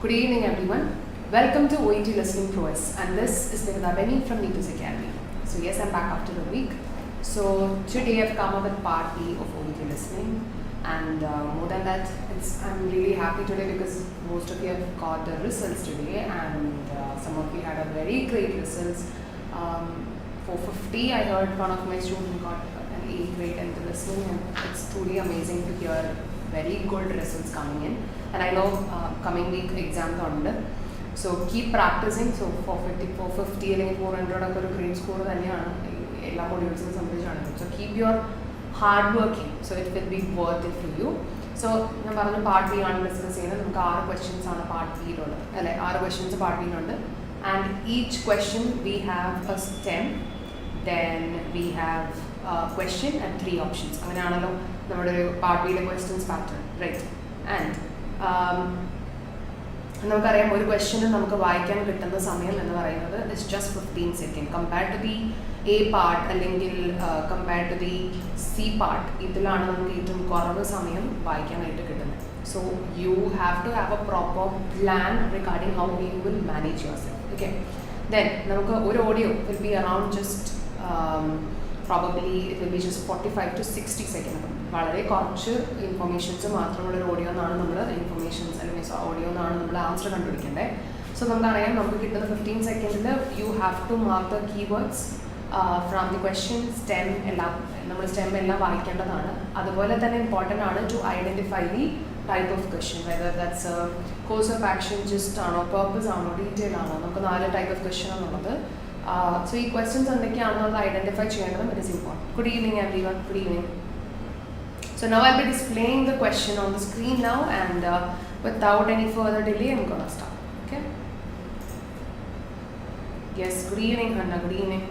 Good evening, everyone. Welcome to OET Listening Prowess, and this is Nirada Benny from Neetu's Academy. So yes, I'm back after a week. So today I've come up with part B of OET Listening, and more than that, I'm really happy today because most of you have got the results today, and some of you had a very great results. 450, I heard one of my students got an A grade in the listening, and it's truly amazing to hear very good results coming in. And I know coming week exams are under. So keep practicing. So 450, 400 are a great score. So keep your hard working. So it will be worth it for you. So part B on discuss questions on a part B. 6 questions part B. And each question we have a STEM. Then we have a question and 3 options. Part B questions pattern, right? And നമുക്കറിയാം ഒരു question നമുക്ക് വായിക്കാൻ കിട്ടുന്ന സമയം എന്ന് പറയുന്നത് it's just 15 second compared to the A part അല്ലെങ്കിൽ compared to the C part ഇതിലാണ് നമുക്ക് ഏറ്റവും കുറവ് സമയം വായിക്കാനായിട്ട് കിട്ടുന്നത്. So you have to have a proper plan regarding how you will manage yourself. Okay, then നമുക്ക് ഒരു audio will be around just probably it will be just 45 to 60 seconds. വളരെ കുറച്ച് ഇൻഫർമേഷൻസ് മാത്രമുള്ള ഒരു ഓഡിയോ എന്നാണ് നമ്മൾ informations അല്ലെങ്കിൽ audio എന്നാണ് നമ്മൾ ആൻസർ കണ്ടുപിടിക്കേണ്ടത്. സോ നമുക്കറിയാം നമുക്ക് കിട്ടുന്ന 15 സെക്കൻഡിൽ you have to mark the keywords from the question stem എല്ലാം നമ്മൾ സ്റ്റെം എല്ലാം വായിക്കേണ്ടതാണ്. അതുപോലെ തന്നെ ഇമ്പോർട്ടൻ്റ് ആണ് to identify the type of question, whether that's course of action, gist ആണോ, പർപ്പസ് ആണോ, ഡീറ്റെയിൽ ആണോ. നമുക്ക് 4 ടൈപ്പ് ഓഫ് ക്വസ്റ്റ്യൻ ആണുള്ളത്. So ഈ questions എന്തൊക്കെയാണെന്നുള്ളത് ഐഡൻറ്റിഫൈ ചെയ്യേണ്ടതും it is important. Good evening everyone. Good evening. So now I'll be displaying the question on the screen now, and without any further delay I'm going to start. Okay. Yes, good evening Hanna. Good evening.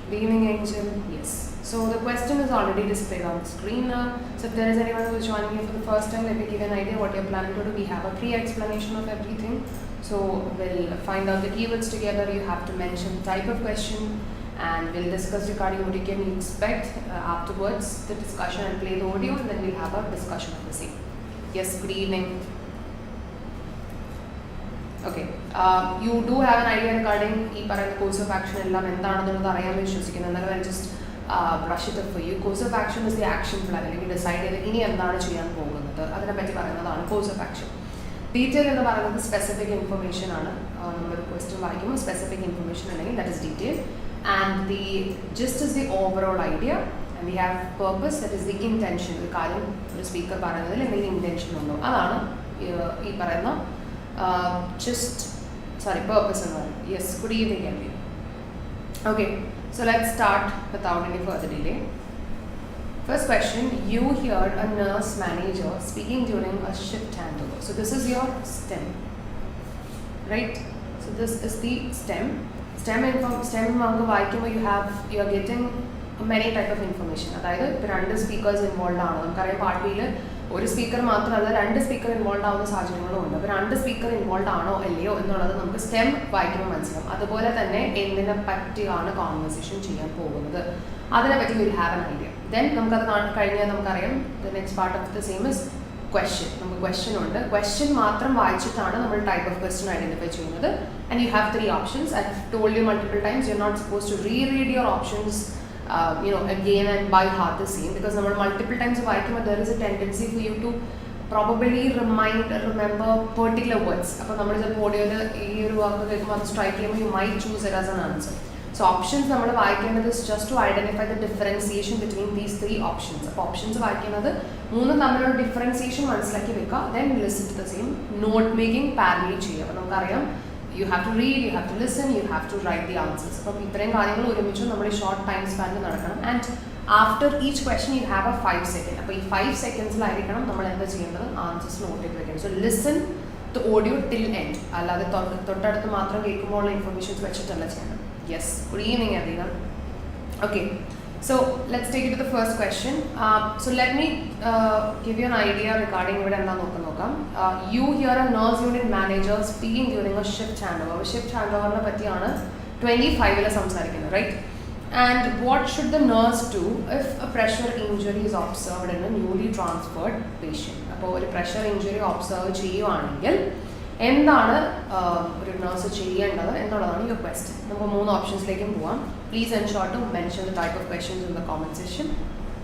Good evening Angel. Yes. So the question is already displayed on the screen now. So if there is anyone who is joining me for the first time, let me give you an idea what you're planning to do. We have a pre-explanation of everything. So we'll find out the keywords together. You have to mention the type of question, and we'll discuss regarding what you can expect afterwards the discussion, and play the audio, and then we'll have a discussion of the same. Yes, good evening. Okay, you do have an idea regarding the course of action. I'll just brush it up for you. Course of action is the action plan. You decide course of action. Detail is specific information. Question specific information, that is detail. And the gist is the overall idea. And we have purpose, that is the intention. The speaker intention. Purpose. Yes, good evening everyone. Okay, so let's start without any further delay. First question, you heard a nurse manager speaking during a shift handover. So this is your STEM, right? So this is the STEM. STEM you are getting many type of information. Either two speakers involved party ഒരു speaker മാത്രമല്ല 2 speaker involve ആവുന്ന സാഹചര്യങ്ങളും ഉണ്ട്. അപ്പോൾ 2 speaker involve ആണോ അല്ലയോ എന്നുള്ളത് നമുക്ക് സ്റ്റെം വായിക്കുമ്പോൾ മനസ്സിലാവും. അതുപോലെ തന്നെ എന്തിനെ പറ്റിയാണ് കോൺവെർസേഷൻ ചെയ്യാൻ പോകുന്നത് അതിനെപ്പറ്റി will have an idea. Then നമുക്കത് കഴിഞ്ഞാൽ നമുക്കറിയാം the next part of the same is question. നമുക്ക് ക്വസ്റ്റ്യൻ ഉണ്ട്. ക്വസ്റ്റ്യൻ മാത്രം വായിച്ചിട്ടാണ് നമ്മൾ ടൈപ്പ് ഓഫ് ക്വസ്റ്റ്യൻ ഐഡൻറ്റിഫൈ ചെയ്യുന്നത്. And you have 3 options. I told you multiple times you are not suppose to read your options again and by heart the same, because multiple times there is a tendency for you to probably remember particular words. Appo nammal idu audio il ee oru vaakku kekkumbol strike cheyumbol you might choose it as an answer. So options nammal vaayikkendathu is just to identify the differentiation between these 3 options. Appo options vaayikkendathu moonu thammilulla differentiation manasilakki vekka, then listen to the same. Note making parallel cheyyuക. appo namukku ariyam you have to read, you have to listen, you have to write the answers. So ഇത്രയും കാര്യങ്ങൾ ഒരുമിച്ച് നമ്മുടെ short time സ്പാനിൽ നടക്കണം. And after each question you have A 5 second. അപ്പോൾ ഈ 5 സെക്കൻഡ്സിലായിരിക്കണം നമ്മൾ എന്താ ചെയ്യേണ്ടത്, ആൻസേഴ്സ് നോട്ട് ചെയ്ത് വെക്കണം. So listen the audio till end, അല്ലാതെ തൊട്ടടുത്ത് മാത്രം കേൾക്കുമ്പോൾ ഉള്ള ഇൻഫർമേഷൻസ് വെച്ചിട്ടല്ല ചെയ്യണം. Yes, good evening everyone. Okay, so let's take it to the first question. So let me give you an idea regarding ഇവിടെ എന്താ നോക്കാം. You hear a nurse unit manager speaking during a shift handover. Shift handover പറ്റിയാണ് 25 സംസാരിക്കുന്നത്, right? And what should the nurse do if a pressure injury is observed in a newly transferred patient? അപ്പോൾ ഒരു pressure injury observe ചെയ്യുവാണെങ്കിൽ എന്താണ് ഒരു nurse ചെയ്യേണ്ടത് എന്നുള്ളതാണ് your question. നമുക്ക് 3 ഓപ്ഷൻസിലേക്കും പോവാം. Please ensure to mention the type of questions in the comment section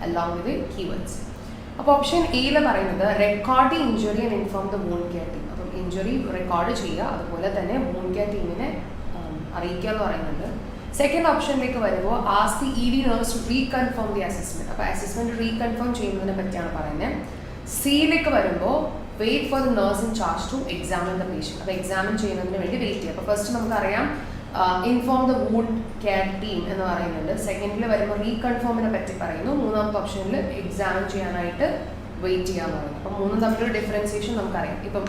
along with the keywords. അപ്പോൾ ഓപ്ഷൻ എയിൽ പറയുന്നത് record the injury and inform the wound care team. അപ്പം ഇഞ്ചുറി റെക്കോർഡ് ചെയ്യുക, അതുപോലെ തന്നെ wound care ടീമിനെ അറിയിക്കുക എന്ന് പറയുന്നുണ്ട്. സെക്കൻഡ് ഓപ്ഷനിലേക്ക് വരുമ്പോൾ ask the E D nurse to reconfirm the assessment. അപ്പോൾ അസസ്മെൻറ്റ് റീകൺഫേം ചെയ്യുന്നതിനെ പറ്റിയാണ് പറയുന്നത്. സിയിലേക്ക് വരുമ്പോൾ wait for the nurse in charge to examine the patient. അപ്പോൾ എക്സാമിൻ ചെയ്യുന്നതിന് വേണ്ടി വെയിറ്റ് ചെയ്യുക. അപ്പോൾ ഫസ്റ്റ് നമുക്കറിയാം inform the wound care team എന്ന് പറയുന്നുണ്ട്. സെക്കൻഡിൽ വരുമ്പോൾ റീകൺഫേമിനെ പറ്റി പറയുന്നു. മൂന്നാമത്തെ ഓപ്ഷനിൽ എക്സാമിൻ ചെയ്യാനായിട്ട് വെയിറ്റ് ചെയ്യാന്ന് പറയുന്നു. അപ്പം മൂന്നും തമ്മിലൊരു ഡിഫറൻസിയേഷൻ നമുക്കറിയാം. ഇപ്പം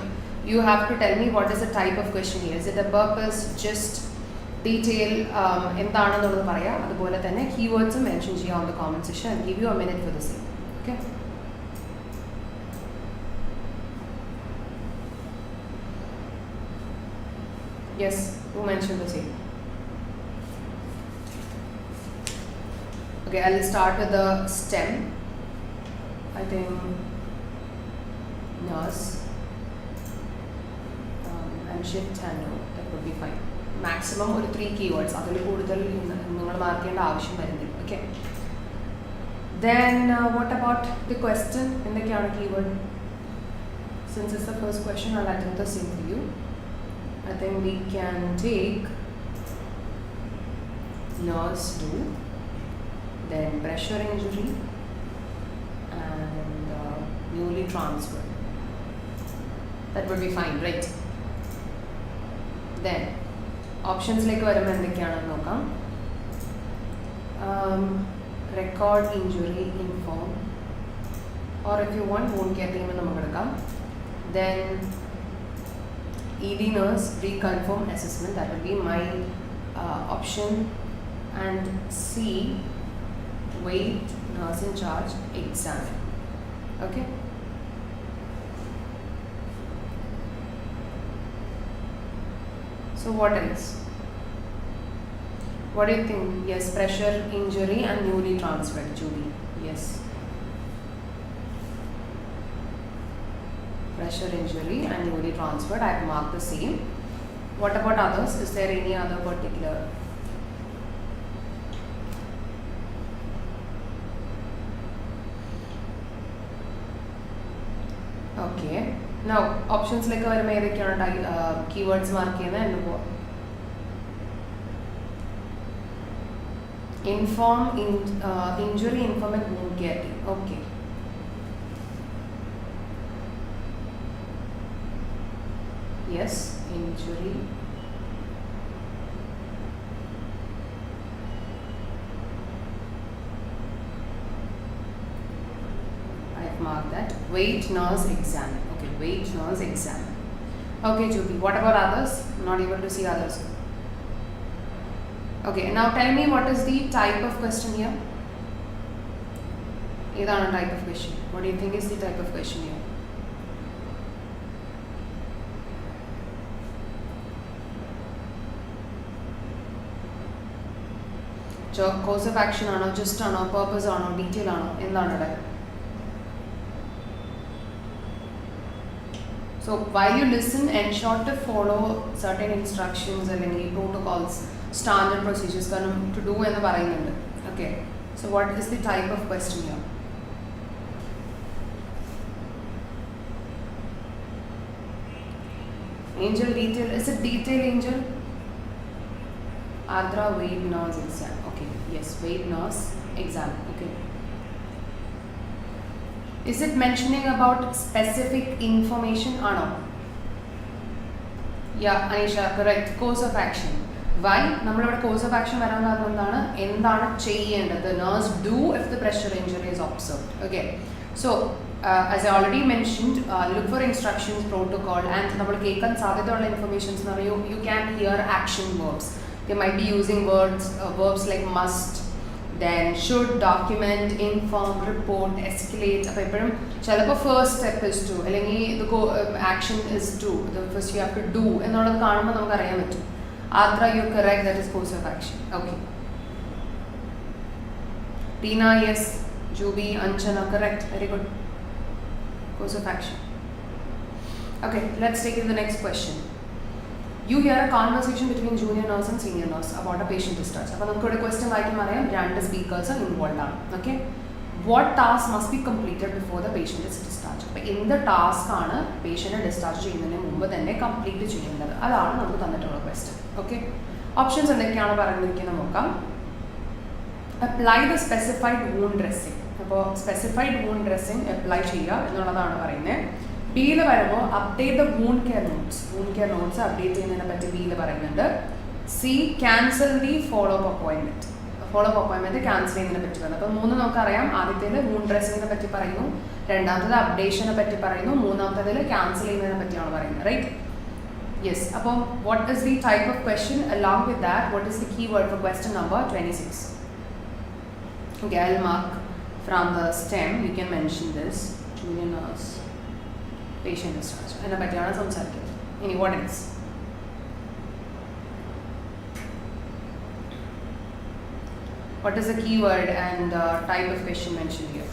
you have to tell me what is the type of question here. Is it a purpose, just detail എന്താണെന്നുള്ളത് പറയാം. അതുപോലെ തന്നെ കീവേഡ്സും മെൻഷൻ ചെയ്യാം on the comment section. And give you a minute for the same. Okay, yes, who mentioned the same? Okay, I'll start with the STEM. I think nurse and shift handle, that would be fine. Maximum ഒരു 3 keywords, അതിൽ കൂടുതൽ നിങ്ങൾ mark ചെയ്യേണ്ട ആവശ്യം വരുന്നില്ല. Okay, then what about the question? എന്തൊക്കെയാണ് keyword? Since it's the first question, I'll attempt the same for you. I think we can take nurse do, then pressure injury and newly transferred. That would be fine, right? Then ഓപ്ഷൻസിലേക്ക് വരുമ്പോൾ എന്തൊക്കെയാണെന്ന് നോക്കാം. Record injury inform, or if you want wound care team നമുക്ക് എടുക്കാം. Then ED nurse reconfirm assessment, that will be my option. And C, wait nurse in charge exam. Okay, so what else? What do you think? Yes, pressure injury and newly transferred. Judy, yes, pressure injury and newly transferred. I have marked the same. What about others? Is there any other particular? Okay, now options like വരുമ്പോൾ ഏതൊക്കെയാണ് keywords mark ചെയ്യുന്നത് എന്ന് പോവാം. Inform injury inform and wound care team. Okay, yes, injury I have marked that. Wait nurse exam. Okay, wait nurse exam. Okay, Judy, what about others? Not able to see others. Okay, now tell me what is the type of question here? Idana type of question. What do you think is the type of question here? Course of action ആണോ, just ആണോ, purpose ആണോ, detail ആണോ, എന്താണ് ഇവിടെ? So while you listen, ensure to follow certain instructions അല്ലെങ്കിൽ protocols, standard procedures കാരണം to do എന്ന് പറയുന്നുണ്ട്. Okay, so what is the type of question here? Angel detail, is it detail angel? Adra weight nurse exam. Okay, yes, weight nurse exam. Okay, is it mentioning about specific information or no? Yeah, Anisha, correct. Course of action. Why നമ്മളിവിടെ course of action വരാൻ കാരണം എന്താണ് ചെയ്യേണ്ടത്? The nurse do if the pressure injury is observed. Okay, so as I already mentioned, look for instructions, protocol, and നമ്മൾ കേൾക്കാൻ സാധ്യതയുള്ള informations എന്ന് പറയുമ്പോൾ you can hear action verbs. They might be using verbs like must, then should, document, inform, report, escalate. അപ്പോൾ എപ്പോഴും ചിലപ്പോൾ first step is to, അല്ലെങ്കിൽ the action is to, the first you have to do എന്നുള്ളത് കാണുമ്പോൾ നമുക്ക് അറിയാൻ പറ്റും. Adra, you're correct, that is course of action. Okay. Tina, yes. Jubi, Anchana, correct. Very good. Course of action. Okay, let's take it to the next question. You hear a conversation between junior nurse and senior nurse about a patient discharge. അപ്പോൾ നമുക്കൊരു question വായിക്കുമ്പോൾ അറിയാം രണ്ട് speakers involve ആണ്. Okay, what task must be completed before the patient is discharge. അപ്പോൾ എന്ത് task ആണ് പേഷ്യൻറ്റിനെ discharge ചെയ്യുന്നതിന് മുമ്പ് തന്നെ കംപ്ലീറ്റ് ചെയ്യേണ്ടത്, അതാണ് നമുക്ക് തന്നിട്ടുള്ള ക്വസ്റ്റ്യൻ. ഓക്കെ, ഓപ്ഷൻസ് എന്തൊക്കെയാണ് പറഞ്ഞിരിക്കുന്നത് നോക്കാം. Apply the specified wound dressing. അപ്പോൾ സ്പെസിഫൈഡ് വൂണ്ട് ഡ്രസ്സിങ് അപ്ലൈ ചെയ്യുക എന്നുള്ളതാണ് പറയുന്നത്. ബിയിൽ വരുമ്പോൾ update the wound care notes. Wound care notes update ചെയ്യുന്നതിനെ പറ്റി ബിയിൽ പറയുന്നുണ്ട്. C, cancel the follow up appointment. Follow up appointment cancel ചെയ്യുന്നതിനെ പറ്റി പറയുന്നത്. അപ്പോൾ മൂന്ന് നമുക്കറിയാം. ആദ്യത്തേത് വൂണ്ട് ഡ്രസ്സിങ്ങിനെ പറ്റി പറയുന്നു, രണ്ടാമത്തേത് അപ്ഡേഷനെ പറ്റി പറയുന്നു, മൂന്നാമത്തേതിൽ ക്യാൻസൽ ചെയ്യുന്നതിനെ പറ്റിയാണ് പറയുന്നത്. Right, yes. അപ്പോൾ what is the type of question along with that what is the key word for question number 26? Okay, I'll mark from the stem. You can mention this. Junior nurse, patient discharge. അതിനെ പറ്റിയാണ് സംസാരിക്കുന്നത്. ഇനി what else? What is the keyword and type of question mentioned here?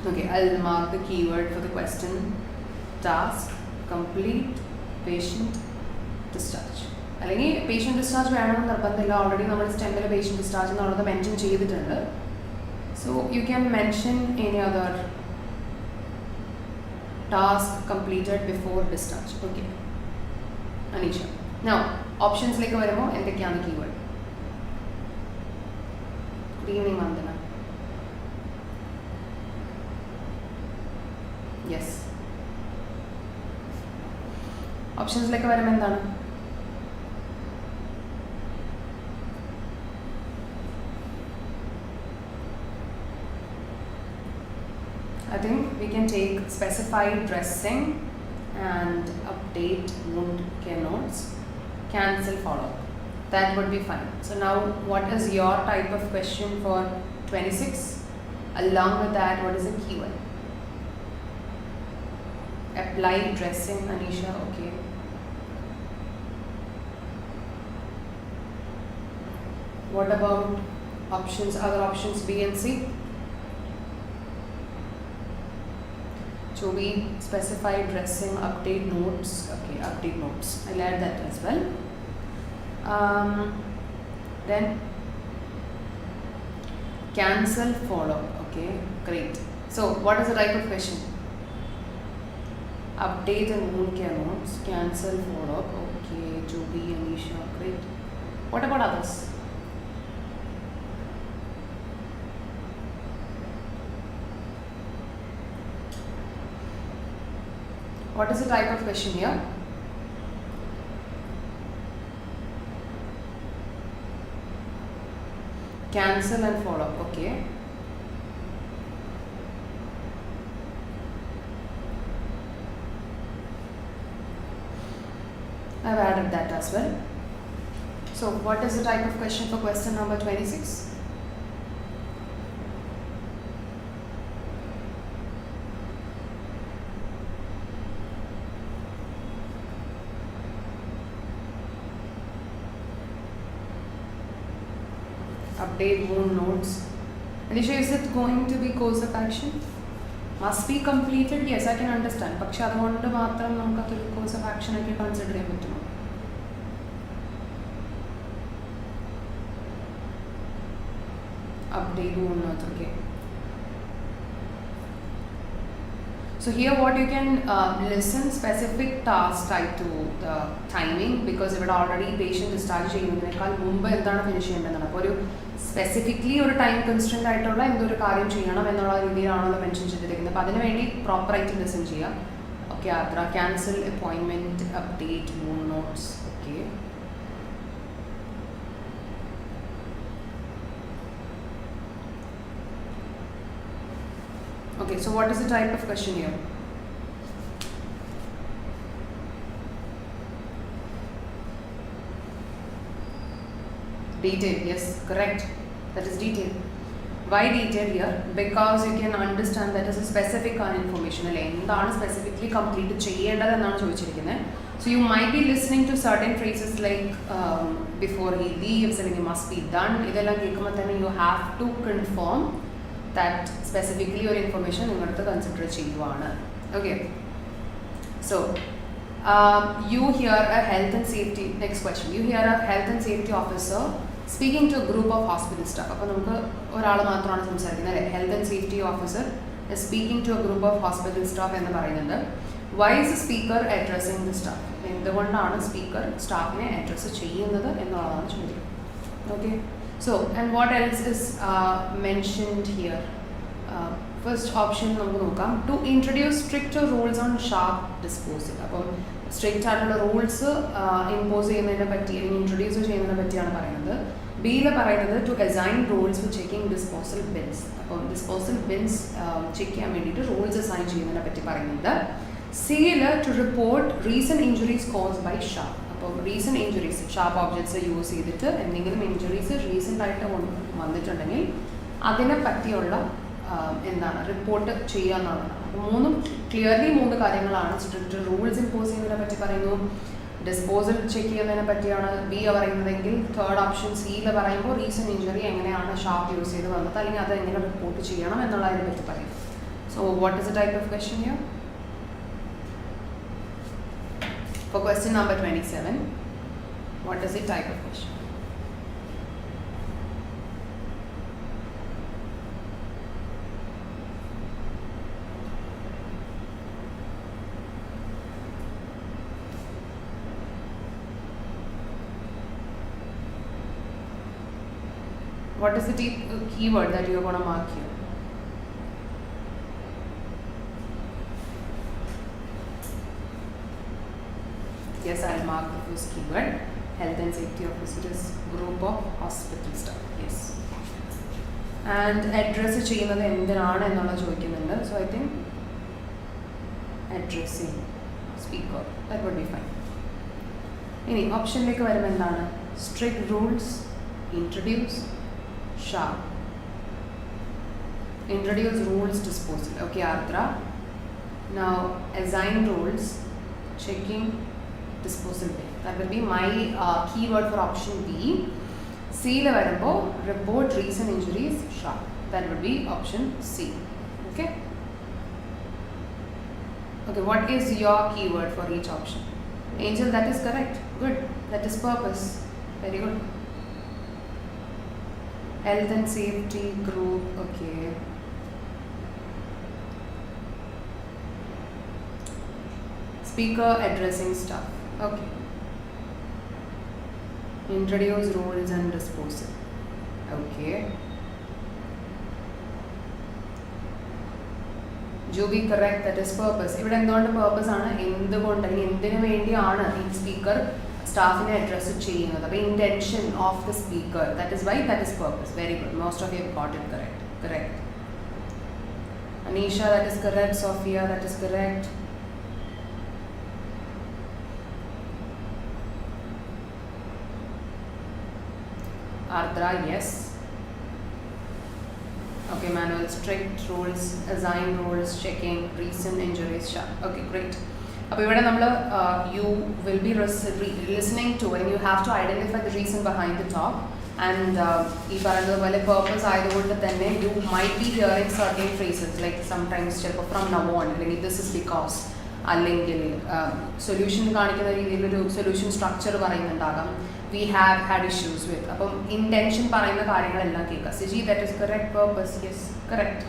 Okay, I'll mark the keyword for the question. Task, complete, patient discharge. അല്ലെങ്കിൽ patient discharge വേണമെന്ന് നിർബന്ധമില്ല. Already നമ്മൾ സ്റ്റെമ്മിൽ patient discharge എന്നുള്ളത് മെൻഷൻ ചെയ്തിട്ടുണ്ട്. So you can mention any other task completed before discharge. Okay, Aneesha. Now ഓപ്ഷൻസിലേക്ക് വരുമ്പോൾ എന്തൊക്കെയാണ് keyword? Good evening Vandana. Yes, ഓപ്ഷൻസിലേക്ക് വരുമ്പോൾ എന്താണ്? I think we can take specified dressing and update wound care notes, cancel follow-up. That would be fine. So now what is your type of question for 26? Along with that, what is the keyword? Apply dressing, Anisha. Okay. What about options, other options B and C? Chobi, specify dressing, update notes. Okay, update notes. I'll add that as well. Then cancel follow. Okay, great. So what is the type of question? Update and wound care notes, cancel follow up. Okay, Chobi, Anisha, great. What about others? What is the type of question here? Cancel and follow up. Okay. I've added that as well. So what is the type of question for question number 26? Update wound notes. Anisha, is it going to be course of action? Must be completed? Yes, I can understand. പക്ഷെ അതുകൊണ്ട് മാത്രം നമുക്കതൊരു course of action ആക്കി consider ചെയ്യാൻ പറ്റുമോ? Update wound notes. Okay. So here what you can listen specific task tied to the timing, because ഇവിടെ already patient discharge ചെയ്യുന്നതിനേക്കാൾ മുമ്പ് എന്താണ് ഫിനിഷ് ചെയ്യേണ്ടതാണ്. അപ്പോൾ ഒരു സ്പെസിഫിക്കലി ഒരു ടൈം കൺസ്ട്രെയിൻ്റ് ആയിട്ടുള്ള എന്തൊരു കാര്യം ചെയ്യണം എന്നുള്ള രീതിയിലാണല്ലോ മെൻഷൻ ചെയ്തിരിക്കുന്നത്. അപ്പോൾ അതിന് വേണ്ടി പ്രോപ്പറായിട്ട് ലിസൺ ചെയ്യുക. ഓക്കെ, അത്ര cancel appointment, update wound notes. Okay, okay, so what is the type of question here? Detail, yes, correct. That is detail. Why detailed here? Because you can understand that is a specific information. എന്താണ് specifically complete ചെയ്യേണ്ടതെന്നാണ് ചോദിച്ചിരിക്കുന്നത്. So you might be listening to certain phrases like before he leaves and it must be done. ഇതെല്ലാം കേൾക്കുമ്പോൾ തന്നെ you have to confirm that specifically your information നിങ്ങൾക്ക് consider ചെയ്യുവാണ്. Okay. So you hear a health and safety. Next question. You hear a health and safety officer speaking to a group of hospital staff. അപ്പോൾ നമുക്ക് ഒരാൾ മാത്രമാണ് സംസാരിക്കുന്നത് അല്ലേ? Health and safety officer is speaking to a group of hospital staff എന്ന് പറയുന്നുണ്ട്. Why is the speaker addressing the staff? എന്തുകൊണ്ടാണ് speaker സ്റ്റാഫിനെ അഡ്രസ്സ് ചെയ്യുന്നത് എന്നുള്ളതാണ് ചോദ്യം. Okay. So and what else is mentioned here? First option നമുക്ക് നോക്കാം. To introduce stricter rules on sharp disposal. അപ്പോൾ സ്ട്രിക്റ്റ് ആയിട്ടുള്ള റൂൾസ് ഇമ്പോസ് ചെയ്യുന്നതിനെ പറ്റി അല്ലെങ്കിൽ ഇൻട്രൊഡ്യൂസ് ചെയ്യുന്നതിനെ പറ്റിയാണ് പറയുന്നത്. ബിയിൽ പറയുന്നത് to assign rules for checking disposal bins. അപ്പോൾ ഡിസ്പോസൽ ബിൻസ് ചെക്ക് ചെയ്യാൻ വേണ്ടിയിട്ട് റൂൾസ് അസൈൻ ചെയ്യുന്നതിനെ പറ്റി പറയുന്നുണ്ട്. സിയിൽ to report recent injuries caused by sharp. അപ്പോൾ recent injuries sharp objects use ചെയ്തിട്ട് എന്തെങ്കിലും ഇഞ്ചുറീസ് റീസെൻ്റ് ആയിട്ട് വന്നിട്ടുണ്ടെങ്കിൽ അതിനെ പറ്റിയുള്ള എന്താണ് റിപ്പോർട്ട് ചെയ്യുക എന്നുള്ളതാണ്. അപ്പോൾ മൂന്നും ക്ലിയർലി മൂന്ന് കാര്യങ്ങളാണ്. സ്ട്രിക്റ്റ് റൂൾസ് ഇമ്പോസ് ചെയ്യുന്നതിനെ പറ്റി പറയുന്നു, ഡിസ്പോസൽ ചെക്ക് ചെയ്യുന്നതിനെ പറ്റിയാണ് ബി പറയുന്നതെങ്കിൽ, തേർഡ് ഓപ്ഷൻ സിയിൽ പറയുമ്പോൾ റീസെൻറ്റ് ഇഞ്ചുറി എങ്ങനെയാണ് ഷാർപ്പ് യൂസ് ചെയ്ത് വന്നത് അല്ലെങ്കിൽ അത് എങ്ങനെ റിപ്പോർട്ട് ചെയ്യണം എന്നുള്ളതിനെ പറ്റി പറയും. So what is the type of question here? For question number 27, what is the type of question? What is the keyword that you are going to mark here? Yes, I will mark the first keyword. Health and safety officer is group of hospital staff. Yes. And address ചെയ്യുന്നത് എന്തിനാണ് എന്നുള്ള ചോദിക്കുന്നുണ്ട്. So I think addressing speaker, that would be fine. ഇനി ഓപ്ഷനിലേക്ക് വരുമ്പോൾ എന്താണ്? Strict rules, introduce, sharp. Introduce rules, disposal. Okay, Ardra. Now assign rules, checking, disposal bin. That will be my keyword for option B. C le varumbo report recent injuries sharp. That would be option C. Okay. Okay, what is your keyword for each option? Angel, that is correct. Good. That is purpose. Very good. Health and safety group. Okay. Speaker addressing stuff. Okay. Introduce rules and disposal. Okay. Jubi correct, that is purpose. ഇവിടെ എന്തുകൊണ്ട് purpose ആണ്? എന്തുകൊണ്ട് അല്ലെങ്കിൽ എന്തിനു വേണ്ടിയാണ് ഈ speaker സ്റ്റാഫിനെ address ചെയ്യുന്നത്? അപ്പോൾ intention of the speaker, that is why, that is purpose. Very good. Most of you have got it correct. Correct. Anisha, that is correct. Sophia, that is correct. Ardra, yes. Okay, manual, strict rules, assign rules, checking, recent injuries, sharp. Okay, great. അപ്പോൾ ഇവിടെ നമ്മൾ you will be listening to and you have to identify the reason behind the talk. And ഈ പറയുന്നതുപോലെ purpose ആയതുകൊണ്ട് തന്നെ you might be hearing certain phrases like sometimes ചിലപ്പോൾ from now on അല്ലെങ്കിൽ this is because അല്ലെങ്കിൽ solution കാണിക്കുന്ന രീതിയിലൊരു solution structure പറയുന്നുണ്ടാകാം. We have had issues with. അപ്പം intention പറയുന്ന കാര്യങ്ങളെല്ലാം കേൾക്കുക. Siji, that is correct. Purpose, yes, correct.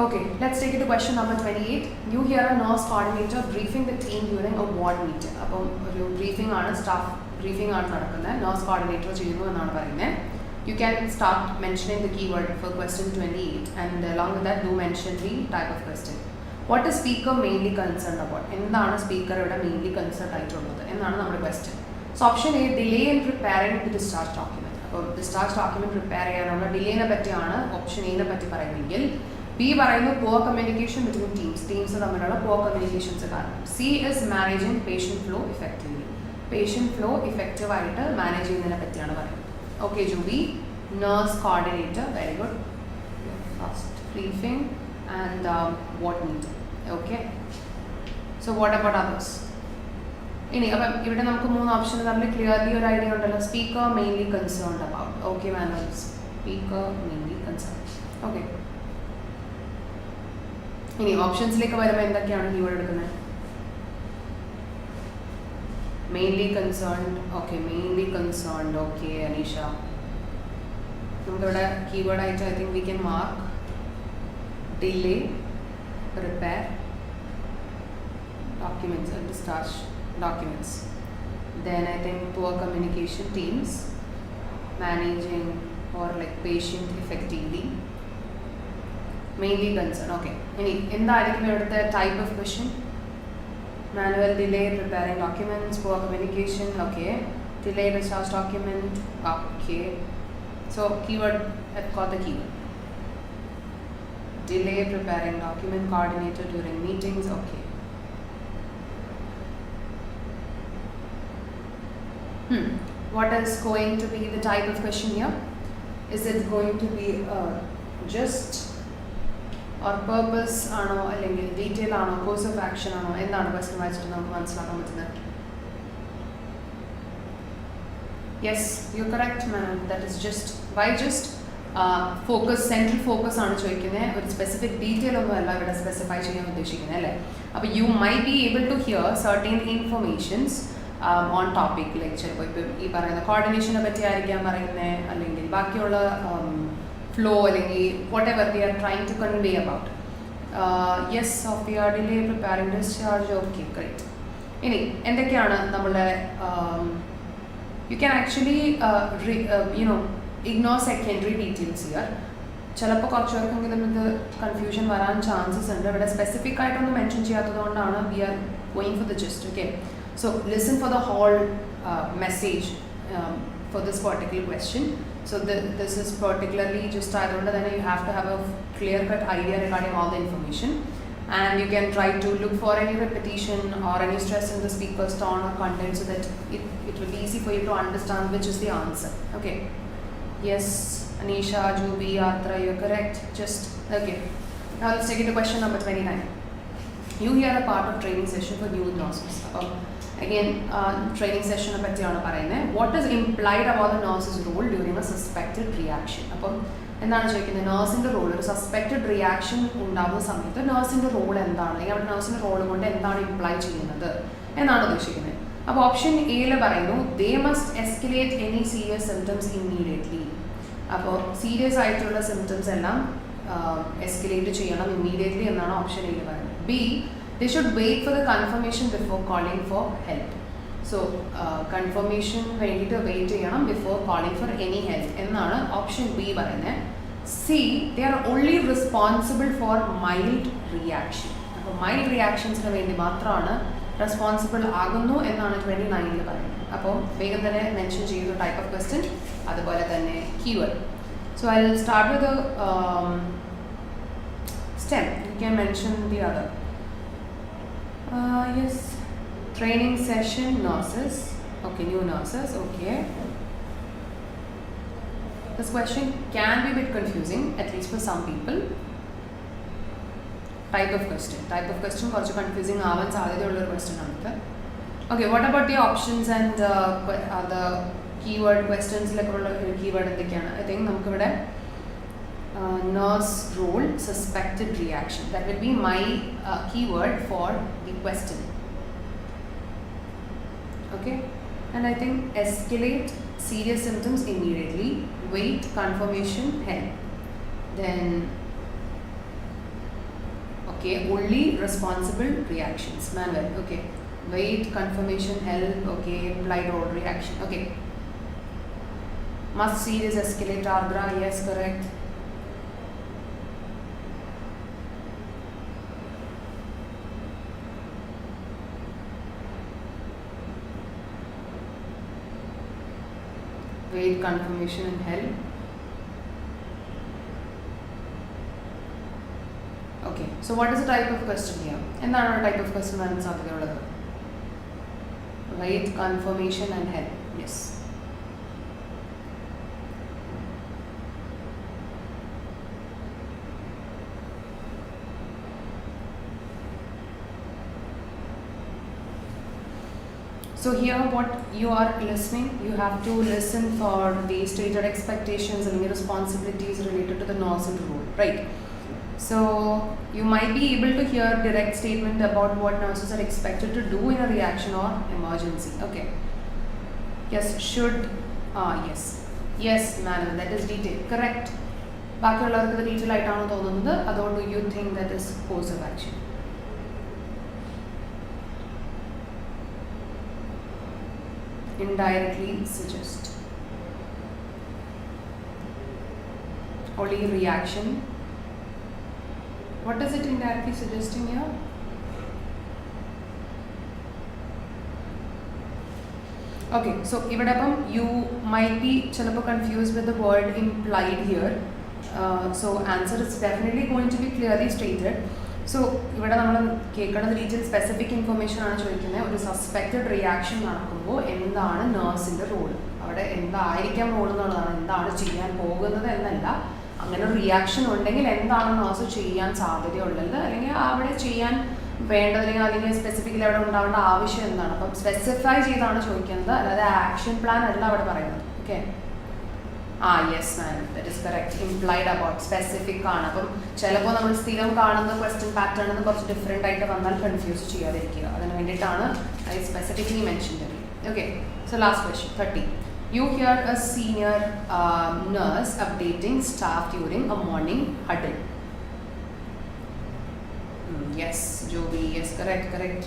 Okay, let's take it to question number 28. You hear a nurse coordinator briefing the team during a ward meeting. അപ്പം ഒരു briefing ആണ്, staff briefing ആണ് നടക്കുന്നത്. Nurse coordinator ചെയ്യുന്നു എന്നാണ് പറയുന്നത്. You can start mentioning the keyword for question 28 and along with that do mention the type of question. What is speaker mainly concerned about? എന്താണ് speaker ഇവിടെ മെയിൻലി കൺസേൺഡ് ആയിട്ടുള്ളത് എന്നാണ് നമ്മുടെ question. So option A, delay in preparing the discharge document. അപ്പോൾ discharge document prepare ചെയ്യാനുള്ള ഡിലേനെ പറ്റിയാണ് option എനെ പറ്റി പറയുന്നെങ്കിൽ, ബി പറയുന്നു പുവർ കമ്മ്യൂണിക്കേഷൻ ബിറ്റ്വീൻ ടീംസ് തമ്മിലുള്ള പുവർ കമ്മ്യൂണിക്കേഷൻസ് കാരണം. C is managing patient flow effectively. Patient flow ഇഫക്റ്റീവായിട്ട് മാനേജ് ചെയ്യുന്നതിനെ പറ്റിയാണ് പറയുന്നത്. Okay Jubi, nurse coordinator, very good. First briefing and ward meeting. Okay. So what about others? ഇനി അപ്പം ഇവിടെ നമുക്ക് 3 ഓപ്ഷൻ തമ്മിൽ ക്ലിയർലി ഒരു ഐഡിയ ഉണ്ടല്ലോ. Speaker mainly concerned about. Okay manners. Speaker mainly concerned. Okay. ഇനി ഓപ്ഷൻസിലേക്ക് വരുമ്പോൾ എന്തൊക്കെയാണ് കീവേഡ് എടുക്കുന്നത്? Mainly concerned. Okay, mainly concerned. Okay Aneesha, നമുക്കിവിടെ കീവേഡായിട്ട് I think we can mark delay, repair, documents and discharge documents. Then I think poor communication teams, managing or like patient effectively, mainly concern. Okay, any എന്തായിരിക്കും ഇവിടുത്തെ type of question? Manual delay, preparing documents, poor communication. Okay, delay discharge document. Okay, so keyword, I've got the keyword. Delay, preparing document, coordinator during meetings. Okay. What is going to be the type of question here? Is it going to be just or purpose ആണോ അല്ലെങ്കിൽ detail ആണോ course of action ആണോ എന്താണ് question വായിച്ചിട്ട് നമുക്ക് മനസ്സിലാക്കാൻ പറ്റുന്നത്? Yes, U correct ma'am. That is just. Y just? Focus, central focus ആണ് ചോദിക്കുന്നത്. ഒരു സ്പെസിഫിക് ഡീറ്റെയിൽ ഒന്നും അല്ല ഇവിടെ സ്പെസിഫൈ ചെയ്യാൻ ഉദ്ദേശിക്കുന്നത് അല്ലേ. അപ്പോൾ you may be able to hear certain informations on topic. Like ചിലപ്പോൾ ഇപ്പം ഈ പറയുന്ന കോർഡിനേഷനെ പറ്റി ആയിരിക്കാം പറയുന്നത്, അല്ലെങ്കിൽ ബാക്കിയുള്ള ഫ്ലോ അല്ലെങ്കിൽ whatever we are trying to convey about. Yes, Sophia, delay, preparing discharge. Okay, great. ഇനി എന്തൊക്കെയാണ് നമ്മളുടെ you can actually you know ignore secondary details here. ചിലപ്പോൾ കുറച്ച് പേർക്കെങ്കിലും ഇത് കൺഫ്യൂഷൻ വരാൻ ചാൻസസ് ഉണ്ട്. ഇവിടെ സ്പെസിഫിക് ആയിട്ടൊന്നും മെൻഷൻ ചെയ്യാത്തത് കൊണ്ടാണ് we are going for the gist. Okay, so listen for the whole message for this particular question. So this is particularly just either then you have to have a clear cut idea regarding all the information, and you can try to look for any repetition or any stress in the speaker's tone or content so that it will be easy for you to understand which is the answer. Okay, yes, Anisha, Jubi, Atra, you're correct. Just okay, now let's take it to question number 29. You hear a part of training session for new nurses. Again, training session പറ്റിയാണ് പറയുന്നത്. What is implied about the nurse's role during a suspected reaction. അപ്പം എന്താണ് ചോദിക്കുന്നത്? നഴ്സിൻ്റെ role, ഒരു suspected reaction ഉണ്ടാകുന്ന സമയത്ത് നഴ്സിൻ്റെ role എന്താണ്, അല്ലെങ്കിൽ അവിടെ നഴ്സിൻ്റെ റോൾ കൊണ്ട് എന്താണ് ഇംപ്ലൈ ചെയ്യുന്നത് എന്നാണ് ഉദ്ദേശിക്കുന്നത്. അപ്പോൾ ഓപ്ഷൻ എയിൽ പറയുന്നു they must escalate any serious symptoms immediately. അപ്പോൾ സീരിയസ് ആയിട്ടുള്ള സിംറ്റംസ് എല്ലാം എസ്കലേറ്റ് ചെയ്യണം ഇമ്മീഡിയറ്റ്ലി എന്നാണ് ഓപ്ഷൻ എയിൽ പറയുന്നത്. B, they should wait for the confirmation before calling for help. So confirmation വേണ്ടിയിട്ട് വെയിറ്റ് ചെയ്യണം before calling for any help എന്നാണ് ഓപ്ഷൻ ബി പറയുന്നത്. C, they are only responsible for mild reaction. അപ്പോൾ mild റിയാക്ഷൻസിന് വേണ്ടി മാത്രമാണ് responsible ആകുന്നു എന്നാണ് 29-ൽ പറയുന്നത്. അപ്പോൾ വേഗം തന്നെ മെൻഷൻ ചെയ്തു ടൈപ്പ് ഓഫ് ക്വസ്റ്റ്യൻ, അതുപോലെ തന്നെ keyword. So I'll start with the STEM. You can mention the other. Yes, training session nurses. Okay, new nurses. Okay, this question can be a bit confusing, at least for some people. Type of question കുറച്ച് confusing ആവാൻ സാധ്യതയുള്ള ഒരു question ആണ്. Okay, what about the options and the keyword questions? ലേക്കുള്ള keyword എന്തൊക്കെയാണ്? I think നമുക്കിവിടെ nurse role, suspected reaction. That will be my keyword for the question. Okay, and I think escalate serious symptoms immediately, wait confirmation, help. Then okay, only responsible reactions, manual. Okay, wait confirmation, help. Okay, applied role reaction. Okay, must serious escalate, Ardra? Yes, correct. Wait confirmation and help. Okay, so what is the type of question here? എന്താണ് ഒരു type of question വരാൻ സാധ്യതയുള്ളത്? Wait confirmation and help. Yes. So here what you are listening, you have to listen for the stated expectations and responsibilities related to the nurse role, right? So you might be able to hear direct statement about what nurses are expected to do in a reaction or emergency. Okay. Yes, should, yes, madam, that is detail, correct. ബാക്കിയുള്ളവർക്ക് ഇത് detail ആയിട്ടാണ് തോന്നുന്നത്, അതുകൊണ്ട് you think that is course of action. Indirectly suggest, only reaction. What is it indirectly suggesting here? Okay, so ividapam you might be chalappo confused with the word implied here. So answer is definitely going to be clearly stated. So ഇവിടെ നമ്മൾ കേൾക്കുന്ന രീതിയിൽ specific information ആണ് ചോദിക്കുന്നത്. ഒരു suspected reaction നടക്കുമ്പോൾ എന്താണ് നഴ്സിൻ്റെ role, അവിടെ എന്തായിരിക്കാം റോൾ എന്നുള്ളതാണ്, എന്താണ് ചെയ്യാൻ പോകുന്നത് എന്നല്ല. അങ്ങനെ ഒരു റിയാക്ഷൻ ഉണ്ടെങ്കിൽ എന്താണ് നഴ്സ് ചെയ്യാൻ സാധ്യതയുള്ളത്, അല്ലെങ്കിൽ അവിടെ ചെയ്യാൻ വേണ്ടത്, അല്ലെങ്കിൽ സ്പെസിഫിക്കലി അവിടെ ഉണ്ടാവേണ്ട ആവശ്യം എന്താണ്. അപ്പം സ്പെസിഫൈ ചെയ്താണ് ചോദിക്കുന്നത്, അല്ലാതെ ആക്ഷൻ പ്ലാൻ അല്ല അവിടെ പറയുന്നത്. Okay, yes ma'am, that is correct. Implied about specific ആണ്. അപ്പം ചിലപ്പോൾ നമ്മൾ സ്ഥിരം കാണുന്ന ക്വസ്റ്റ്യൻ പാറ്റേൺ എന്ന് കുറച്ച് ഡിഫറെൻ്റ് ആയിട്ട് വന്നാൽ കൺഫ്യൂസ് ചെയ്യാതിരിക്കുക. അതിന് വേണ്ടിയിട്ടാണ് ഐ സ്പെസിഫിക്കലി മെൻഷൻ ചെയ്തത്. Okay, so last question 30. You hear a senior nurse updating staff during a morning huddle. Yes, Joby, yes, correct.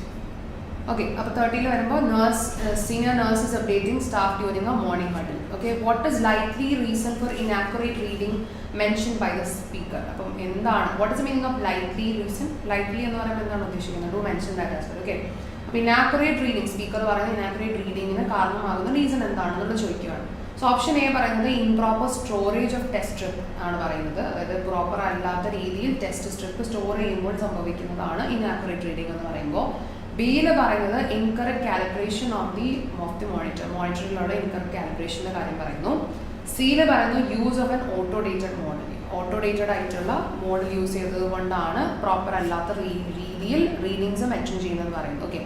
Okay, അപ്പോൾ 30 വരുമ്പോൾ senior nurse is updating staff during a morning huddle. Okay, what is likely reason for inaccurate reading mentioned by the speaker? അപ്പം എന്താണ്, what is the meaning of likely reason? Likely എന്ന് പറയുമ്പോൾ എന്താണ് ഉദ്ദേശിക്കുന്നത്? Do mention that as well. Okay, അപ്പോൾ inaccurate reading, speaker പറയുന്ന inaccurate readingന് കാരണമാകുന്ന reason എന്താണെന്നുള്ളത് ചോദിക്കുകയാണ്. സോ ഓപ്ഷൻ എ പറയുന്നത് improper storage of test strip ആണ് പറയുന്നത്. അതായത് പ്രോപ്പർ അല്ലാത്ത രീതിയിൽ ടെസ്റ്റ് സ്ട്രിപ്പ് സ്റ്റോർ ചെയ്യുമ്പോൾ സംഭവിക്കുന്നതാണ് inaccurate reading എന്ന് പറയുമ്പോൾ. ബിയിൽ പറയുന്നത് incorrect calibration of the monitor, മോണിറ്ററിലുള്ള ഇൻകറക്റ്റ് കാലിബ്രേഷൻ്റെ കാര്യം പറയുന്നു. സിയിൽ പറയുന്നു use of an outdated model, outdated ആയിട്ടുള്ള മോഡൽ യൂസ് ചെയ്തത് കൊണ്ടാണ് പ്രോപ്പർ അല്ലാത്ത രീതിയിൽ റീഡിങ്സ് മെൻഷൻ ചെയ്യുന്നതെന്ന് പറയുന്നു. Okay,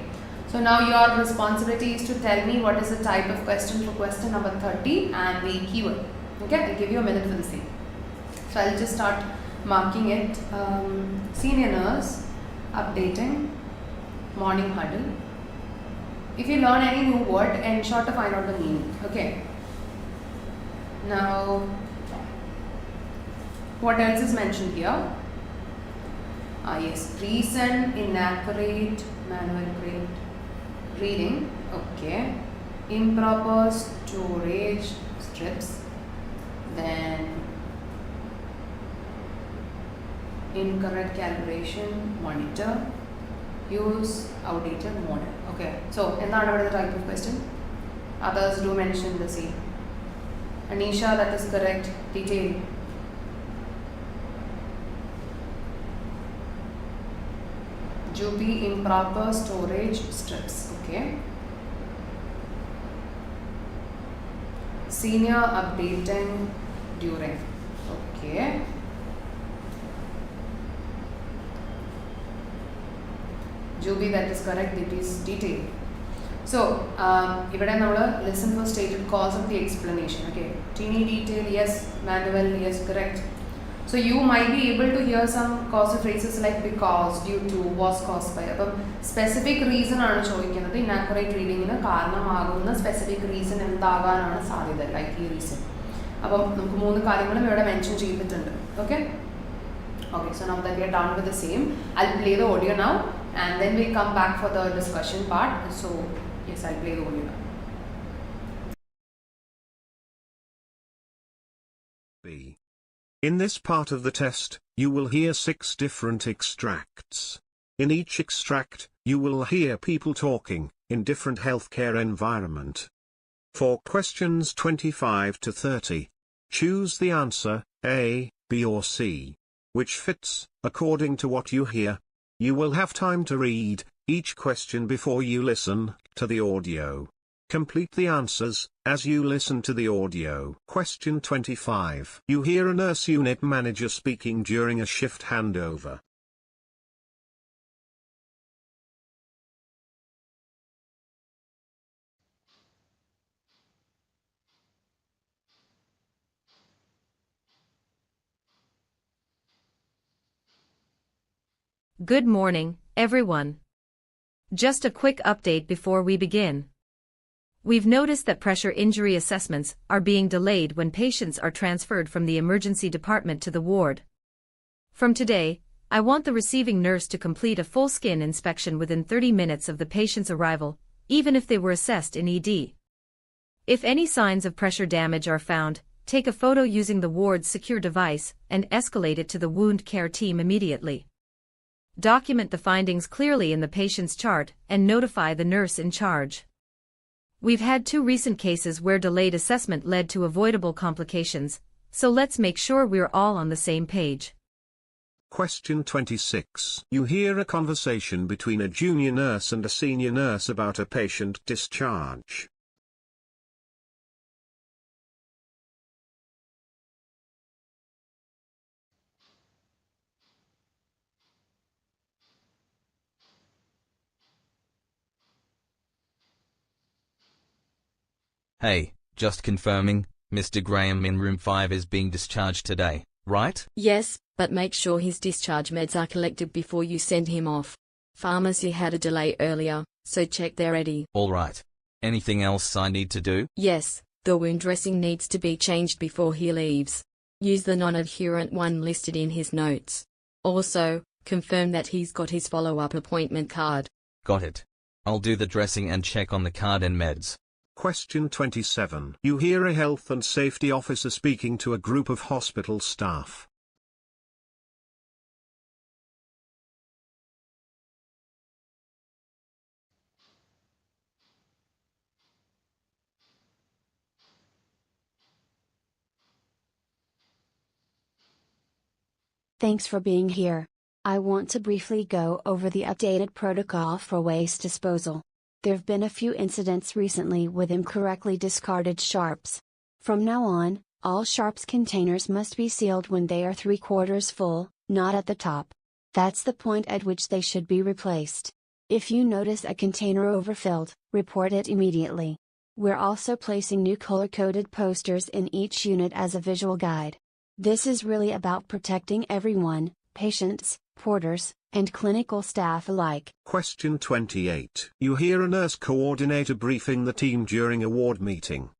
so now your responsibility is to tell me what is the type of question for question number 30 and the keyword. Okay, I give you a minute for the same. So I will just start marking it. Senior nurse updating morning huddle. If you learn any new word, ensure to find out the meaning. Okay. Now, what else is mentioned here? Yes, reason, inaccurate, manual grade, reading. Okay. Improper storage strips. Then incorrect calibration monitor. Use outdated model. Okay. So, എന്താണ് the type of question? Others do mention the same. Anisha, that is correct. Detail. Juby, improper storage strips. Okay. Senior updating during. Okay. Juby, that is correct. It is detail. So, ഇവിടെ നമ്മൾ listen for stated cause of the explanation. Okay. Teeny detail, yes. Manual, yes. Correct. So, you might be able to hear some causal phrases like because, due to, was caused by. അപ്പം specific reason ആണ് ചോദിക്കുന്നത്. Inaccurate reading ന് കാരണമാകുന്ന specific reason എന്താകാനാണ് സാധ്യത, likely reason. അപ്പം നമുക്ക് മൂന്ന് കാര്യങ്ങളും ഇവിടെ മെൻഷൻ ചെയ്തിട്ടുണ്ട്. Okay. Okay, so now that we are done with the same, I'll play the audio now and then we'll come back for the discussion part. So, yes, I'll play the audio now. B. In this part of the test, you will hear 6 different extracts. In each extract, you will hear people talking, in different healthcare environment. For questions 25 to 30, choose the answer, A, B or C, which fits, according to what you hear. You will have time to read each question before you listen to the audio. Complete the answers as you listen to the audio. Question 25. You hear a nurse unit manager speaking during a shift handover. Good morning, everyone. Just a quick update before we begin. We've noticed that pressure injury assessments are being delayed when patients are transferred from the emergency department to the ward. From today, I want the receiving nurse to complete a full skin inspection within 30 minutes of the patient's arrival, even if they were assessed in ED. If any signs of pressure damage are found, take a photo using the ward's secure device and escalate it to the wound care team immediately. Document the findings clearly in the patient's chart and notify the nurse in charge. We've had 2 recent cases where delayed assessment led to avoidable complications, so let's make sure we're all on the same page. Question 26. You hear a conversation between a junior nurse and a senior nurse about a patient discharge. Hey, just confirming, Mr. Graham in room 5 is being discharged today, right? Yes, but make sure his discharge meds are collected before you send him off. Pharmacy had a delay earlier, so check they're ready. Alright. Anything else I need to do? Yes, the wound dressing needs to be changed before he leaves. Use the non-adherent one listed in his notes. Also, confirm that he's got his follow-up appointment card. Got it. I'll do the dressing and check on the card and meds. Question 27. You hear a health and safety officer speaking to a group of hospital staff. Thanks for being here. I want to briefly go over the updated protocol for waste disposal. There've been a few incidents recently with incorrectly discarded sharps. From now on, all sharps containers must be sealed when they are 3/4 full, not at the top. That's the point at which they should be replaced. If you notice a container overfilled, report it immediately. We're also placing new color-coded posters in each unit as a visual guide. This is really about protecting everyone, patients, porters, and clinical staff alike. Question 28. You hear a nurse coordinator briefing the team during a ward meeting.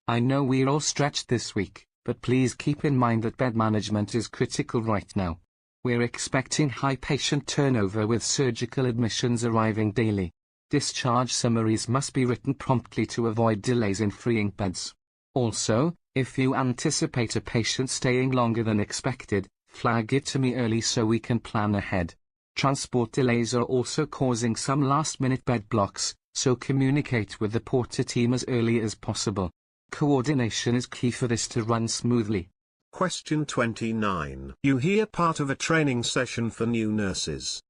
I know we're all stretched this week, but please keep in mind that bed management is critical right now. We're expecting high patient turnover with surgical admissions arriving daily. Discharge summaries must be written promptly to avoid delays in freeing beds. Also, if you anticipate a patient staying longer than expected, flag it to me early so we can plan ahead. Transport delays are also causing some last-minute bed blocks, so communicate with the porter team as early as possible. Coordination is key for this to run smoothly. Question 29. You hear part of a training session for new nurses.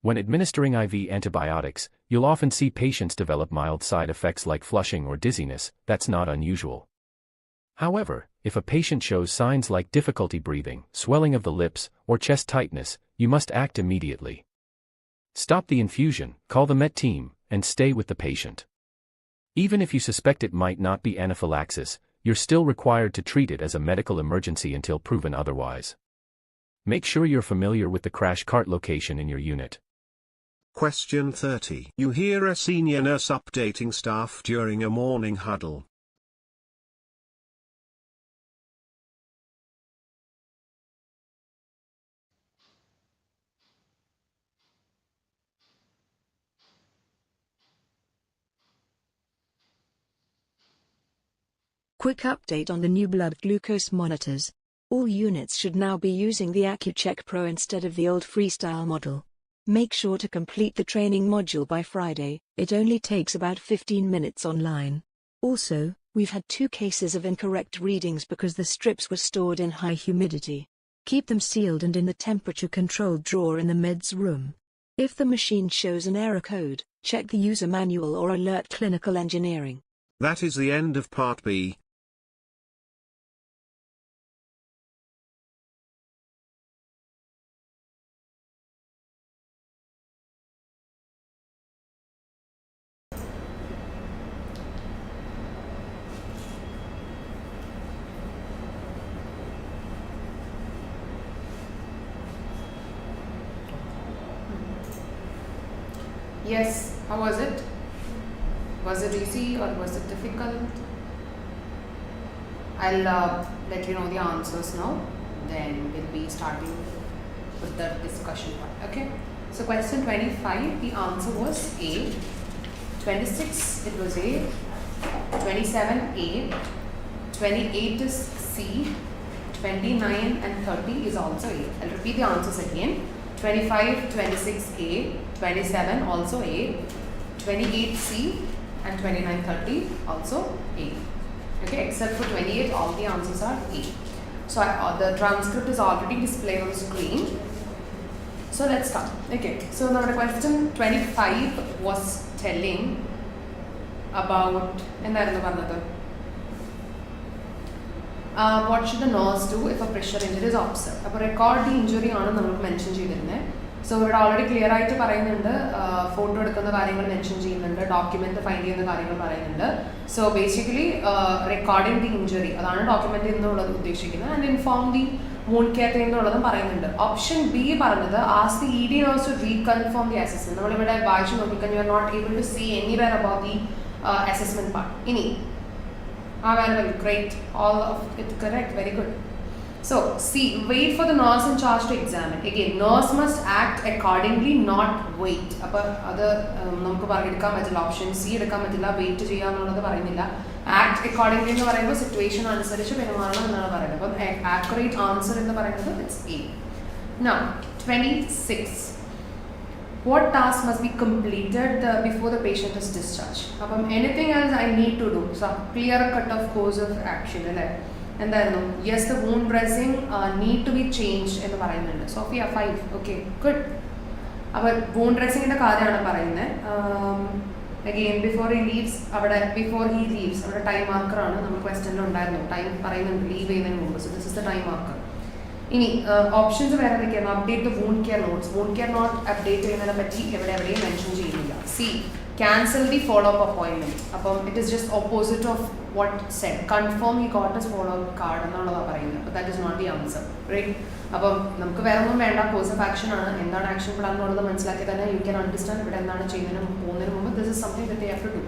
When administering IV antibiotics, you'll often see patients develop mild side effects like flushing or dizziness. That's not unusual. However, if a patient shows signs like difficulty breathing, swelling of the lips, or chest tightness, you must act immediately. Stop the infusion, call the MET team, and stay with the patient. Even if you suspect it might not be anaphylaxis, you're still required to treat it as a medical emergency until proven otherwise. Make sure you're familiar with the crash cart location in your unit. Question 30. You hear a senior nurse updating staff during a morning huddle. Quick update on the new blood glucose monitors. All units should now be using the AccuCheck Pro instead of the old Freestyle model. Make sure to complete the training module by Friday, it only takes about 15 minutes online. Also, we've had 2 cases of incorrect readings because the strips were stored in high humidity. Keep them sealed and in the temperature-controlled drawer in the meds room. If the machine shows an error code, check the user manual or alert clinical engineering. That is the end of part B. Yes, how was it? Was it easy or was it difficult? I'll let you know the answers now. Then we'll be starting with the discussion part. Okay. So question 25, the answer was A. 26, it was A. 27, A. 28 is C. 29 and 30 is also A. I'll repeat the answers again. 25, 26 A. 27 also A. 28 C. And 29, 30 also A. Okay, except for 28, all the answers are A. So the transcript is already displayed on the screen. So let's start. Okay, so now the question 25 was telling about what should the nurse do if a pressure injury is observed? Now, record the injury on the mention. So we already clear ആയിട്ട് പറയുന്നുണ്ട് photo എടുക്കുന്ന കാര്യങ്ങൾ mention ചെയ്യുന്നുണ്ട് document find ചെയ്യുന്ന കാര്യങ്ങൾ പറയുന്നുണ്ട് so basically recording the injury അതാണ് document എന്നുള്ളത് ഉദ്ദേശിക്കുന്നത് and inform the wound care team എന്നുള്ളതും പറയുന്നുണ്ട് ഓപ്ഷൻ ബി പറഞ്ഞത് ask the E D nurse to reconfirm the assessment നമ്മളിവിടെ വായിച്ചു നോക്കിക്കഴിഞ്ഞാൽ you are not able to see anywhere about the assessment part ഇനി great, all of it correct, very good. So, C, wait for the nurse in charge to examine. Again, nurse must act accordingly, not wait. Other option C, wait to act accordingly in the situation answer. Accurate answer in the it's A. Now, 26. What task must be completed before the patient is discharged? Anything else I need to do? So, clear cut of course of action. And then, yes, the wound dressing need to be changed in the environment. Sophia 5. Okay, good. But wound dressing in the again, before he leaves, our time marker on question time leave. So this is the time marker. Options update the wound care notes. Wound care note update mention C. Cancel the follow-up appointment. It is just opposite of what said. Confirm he got his follow-up card. But that is not the answer. Right? Course of action action you can understand this is something that they have to do.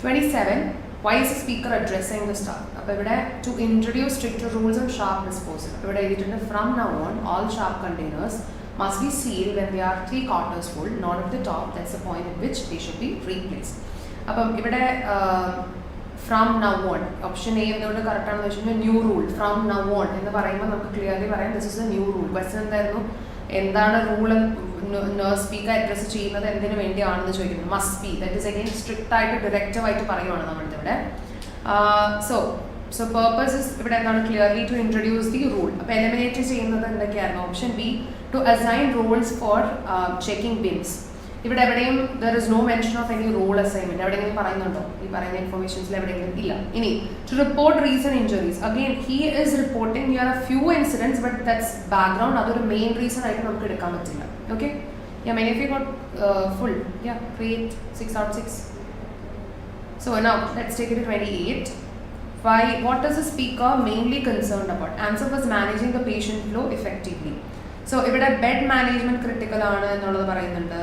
27. Why is the speaker addressing the staff? To introduce stricter rules on sharp disposal. From now on, all sharp containers must be sealed when they are 3/4 full, not at the top. That's the point at which they should be replaced. From now on, option A is the new rule. From now on, clearly this is a new rule. Question എന്താണ് rule nurse speaker address ചെയ്യുന്നത് എന്തിനു വേണ്ടിയാണെന്ന് ചോദിക്കുന്നത് must be that is again strict ആയിട്ട് directive ആയിട്ട് പറയുവാണ് നമ്മളുടെ ഇവിടെ സോ പർപ്പസ് ഇസ് ഇവിടെ എന്താണ് clearly to introduce the rule അപ്പോൾ എലിമിനേറ്റ് ചെയ്യുന്നത് എന്തൊക്കെയായിരുന്നു option B to assign rules for checking bins ഇവിടെ എവിടെയും there is no mention of any rule assignment എവിടെയെങ്കിലും പറയുന്നുണ്ടോ ഈ പറയുന്ന ഇൻഫർമേഷൻസിൽ എവിടെയെങ്കിലും ഇല്ല ഇനി to report reason injuries again he is reporting here a few incidents but that's background അതൊരു മെയിൻ റീസൺ ആയിട്ട് നമുക്ക് എടുക്കാൻ പറ്റില്ല okay many of you got full create 6 out of 6 so now let's take it to 28 what is the speaker mainly concerned about answer was managing the patient flow effectively so ഇവിടെ bed management critical ആണ് എന്നുള്ളത് പറയുന്നുണ്ട്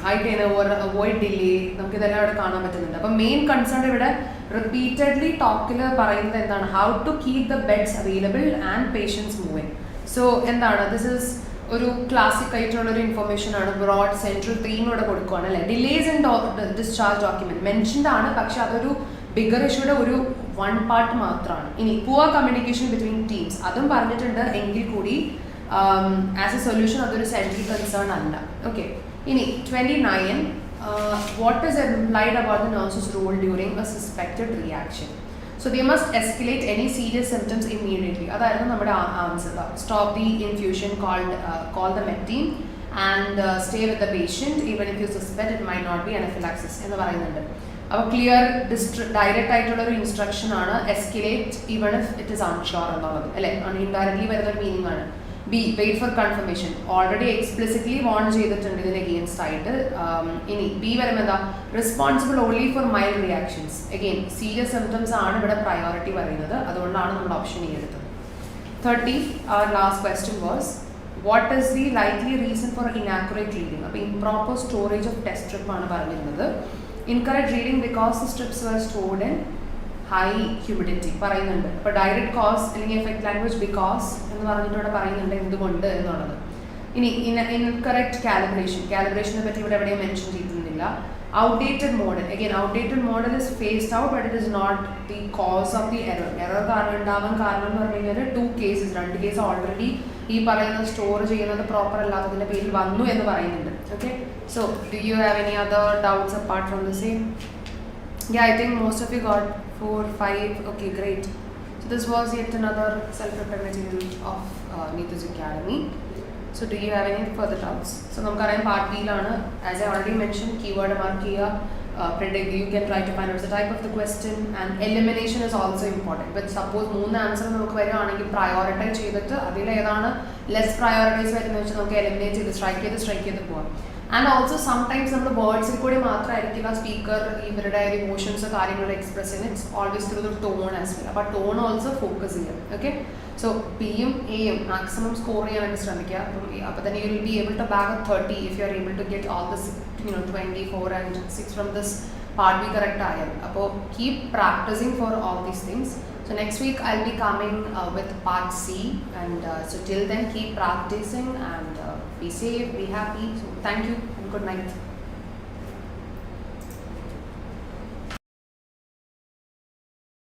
high turnover avoid delay നമുക്ക് ഇതെല്ലാം ഇവിടെ കാണാൻ പറ്റുന്നുണ്ട് അപ്പം മെയിൻ കൺസേൺ ഇവിടെ റിപ്പീറ്റഡ്ലി ടോക്കിൽ പറയുന്നത് എന്താണ് how to keep the beds available and patients moving so എന്താണ് ദിസ് ഇസ് ഒരു ക്ലാസിക് ആയിട്ടുള്ളൊരു ഇൻഫർമേഷൻ ആണ് ബ്രോഡ് സെൻട്രൽ തീം ഇവിടെ കൊടുക്കുകയാണ് അല്ലേ delays in discharge document mentioned ആണ് പക്ഷെ അതൊരു ബിഗർ ഇഷ്യൂടെ ഒരു വൺ പാർട്ട് മാത്രമാണ് ഇനി പുവർ കമ്മ്യൂണിക്കേഷൻ ബിറ്റ്വീൻ ടീംസ് അതും പറഞ്ഞിട്ടുണ്ട് എങ്കിൽ കൂടി ആസ് എ സൊല്യൂഷൻ അതൊരു സെൻട്രൽ കൺസേൺ അല്ല ഓക്കെ ഇനി 29 what is implied about the nurse's role during a suspected reaction So they must escalate any serious symptoms immediately. അതായിരുന്നു നമ്മുടെ answer. Stop the infusion, call the med team and stay with the patient even if you suspect it might not be anaphylaxis എന്ന് പറയുന്നുണ്ട്. അപ്പോൾ clear direct ആയിട്ടുള്ള ഒരു instruction ആണ് escalate even if it is unsure എന്നുള്ളത് അല്ലേ. Indirectly വരുന്ന ഒരു മീനിങ് ആണ്. Be wait for confirmation, already explicitly warn ചെയ്തിട്ടുണ്ട് ഇതിന് അഗെയിൻസ്റ്റ് ആയിട്ട്. ഇനി ബി വരുമ്പോൾ എന്താ, responsible only for mild reactions. Again serious symptoms ആണ് ഇവിടെ പ്രയോറിറ്റി പറയുന്നത്, അതുകൊണ്ടാണ് നമ്മൾ ഓപ്ഷൻ ഇ എടുത്തത്. 30 our last question was what is the likely reason for inaccurate reading. അപ്പോൾ improper storage of test strip ആണ് പറഞ്ഞിരുന്നത്. Incorrect reading because the strips were stored in high humidity പറയുന്നുണ്ട്. അപ്പോൾ ഡയറക്റ്റ് കോസ് അല്ലെങ്കിൽ effect language because എന്ന് പറഞ്ഞിട്ട് ഇവിടെ പറയുന്നുണ്ട് എന്തുകൊണ്ട് എന്നുള്ളത്. ഇനി ഇൻകറക്റ്റ് കാലിബ്രേഷനെ പറ്റി ഇവിടെ എവിടെയും മെൻഷൻ ചെയ്തിരുന്നില്ല. Outdated model, again outdated model is phased out but it is not the cause of the error കാരണം ഉണ്ടാവാൻ കാരണം എന്ന് പറഞ്ഞു കഴിഞ്ഞാൽ 2 cases, 2 കേസ് ഓൾറെഡി ഈ പറയുന്നത് സ്റ്റോർ ചെയ്യുന്നത് പ്രോപ്പർ അല്ലാത്തതിൻ്റെ പേരിൽ വന്നു എന്ന് പറയുന്നുണ്ട്. Okay, so do you have any other doubts apart from the same? Yeah, I think most of you got 4, 5. Okay, great. So this was yet another self-prepared material of Neeta's Academy. So do you have any further doubts? So നമുക്കറിയാം part ബിയിലാണ്, as I already mention, keyword mark ചെയ്യുക, predict, you can try to find out the type of the question, and elimination is also important. But suppose 3 answer നമുക്ക് വരികയാണെങ്കിൽ prioritise ചെയ്തിട്ട് അതിൽ ഏതാണ് less prioritise വരുന്നത് വെച്ചാൽ നമുക്ക് എലിമിനേറ്റ് ചെയ്ത് സ്ട്രൈക്ക് ചെയ്ത് പോകാം. ആൻഡ് ഓൾസോ സംടൈംസ് നമ്മൾ വേർഡ്സിൽ കൂടി മാത്രമായിരിക്കില്ല സ്പീക്കർ ഇവരുടെ ഇമോഷൻസ് കാര്യങ്ങൾ എക്സ്പ്രസ് ചെയ്യുന്നത്. It's always through the tone as well. അപ്പോൾ ടോൺ ഓൾസോ ഫോക്കസ് ചെയ്യാം. ഓക്കെ, സോ ബിയും എയും മാക്സിമം സ്കോർ ചെയ്യാൻ വേണ്ടി ശ്രമിക്കുക. അപ്പോൾ തന്നെ you will be able to bag 30 if you are able to get all this 24 and 6 from this part B correct ആയാൽ. അപ്പോൾ keep practicing for all these things. So next week I'll be coming with part C, and so till then keep practicing and be safe, be happy. So thank you and good night.